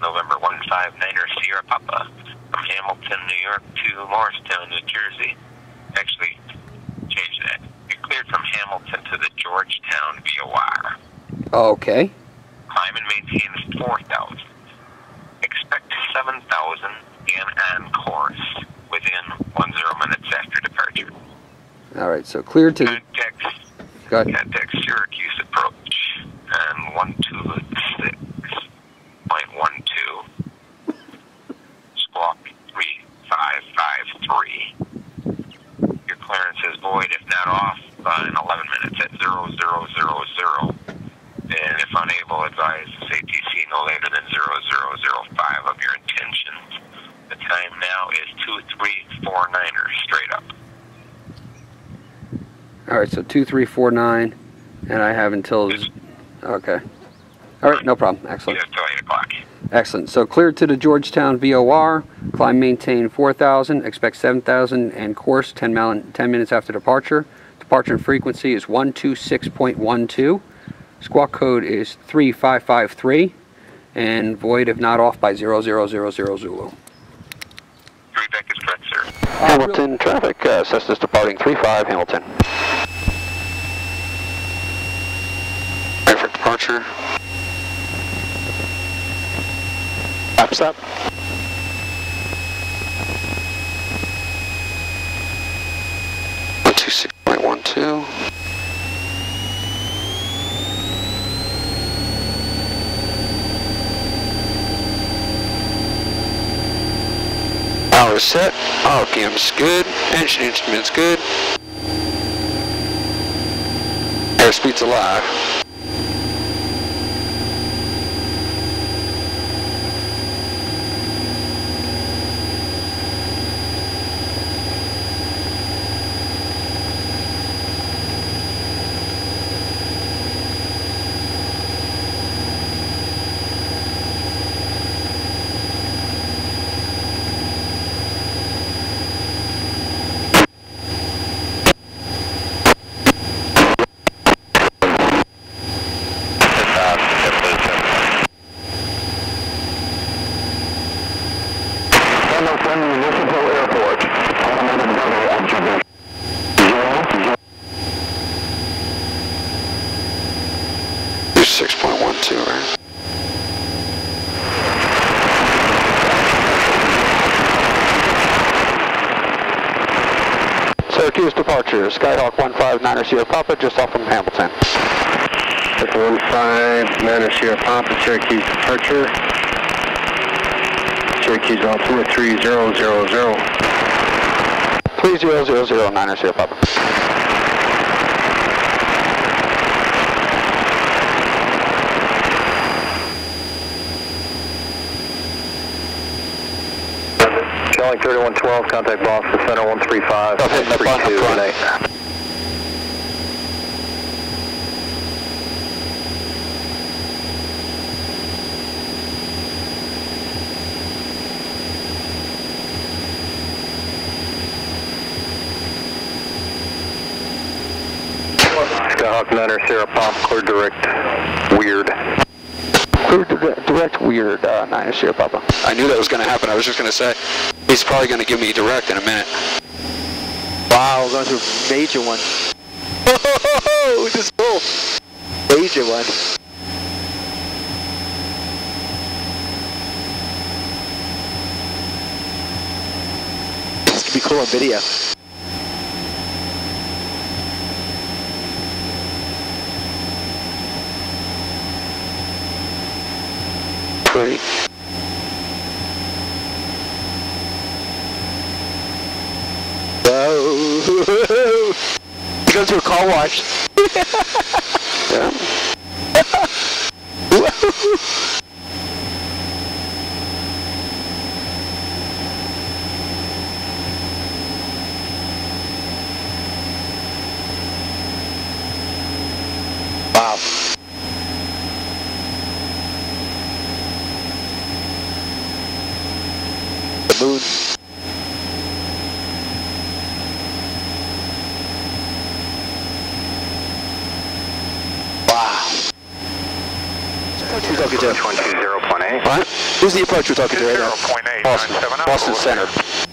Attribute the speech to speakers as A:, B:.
A: November 159er Sierra Papa from Hamilton, New York to Morristown, New Jersey. Actually, change that. You're cleared from Hamilton to the Georgetown VOR.
B: Okay.
A: Climb and maintain is 4,000. Expect 7,000 and on course within 10 minutes after departure.
B: All right, so cleared to...
A: Contact Syracuse approach and 126.12. Squawk 3553. Your clearance is void if not off in 11 minutes at 0000. And if unable, advise ATC no later than 0005 of your intentions. The time now is 2349er straight up.
B: All right, so 2349, and I have until... Okay. All right, no problem. Excellent.
A: Just till 8 o'clock.
B: Excellent. So cleared to the Georgetown VOR. Climb maintain 4,000. Expect 7,000 and course 10 minutes after departure. Departure and frequency is 126.12. Squawk code is 3553. And void if not off by 0000 Zulu.
A: Feedback is correct, sir.
B: Hamilton traffic. Cessna's departing 35 Hamilton.
C: Ready for departure. Flaps up. .12. Power set. RPM's good. Engine instruments good. Airspeed's alive.
D: Municipal Airport. Automated weather observation.
C: 6.12, right?
B: Syracuse departure. Skyhawk 159er Sierra Papa just off from Hamilton.
D: 159er Sierra Papa, Syracuse departure. Syracuse altimeter 3000.
B: 30009er Sierra Papa.
D: Charlie 3112, contact Boston Center 135.
B: Up hitting the front, up front.
D: Skyhawk 9er Sierra Pop, clear direct, weird.
B: Clear direct weird, 9er Sierra Papa.
C: I knew that was going to happen. I was just going to say, he's probably going to give me direct in a minute.
E: Wow, we're going through a major one. Oh, this is cool. Major one. This could be cool on video.
C: Pretty.
E: Whoa! He goes to a car wash.
C: Yeah.
E: Wow. The moon. Wow. 2 Tokyo 2.
D: 20.8.
C: What? Who's the approach we're talking to right now?
A: 0.8,
C: Boston.
A: 97
C: Boston
A: Alpha.
C: Center.